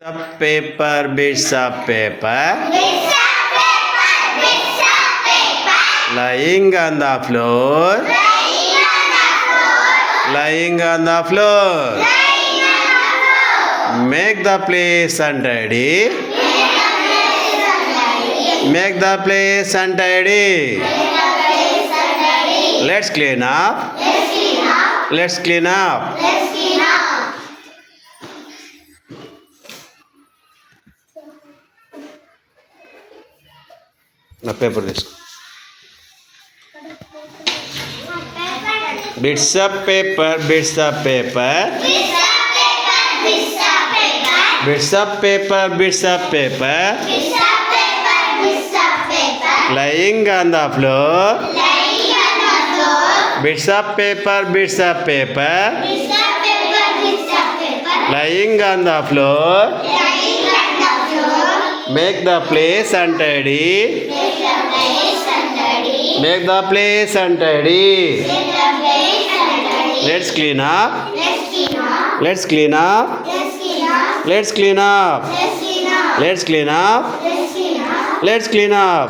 of paper, bits of paper, lying on the floor, lying on the floor. Make the place untidy, make the place untidy. Let's clean up, let's clean up. నా paper తీసుకో. Bits of paper, bits of paper, bits of paper, bits of paper, lying on the floor, bits of paper, bits of paper, lying on the floor, make the place untidy, make the place untidy. Let's clean up, let's clean up, let's clean up, let's clean up, let's clean up.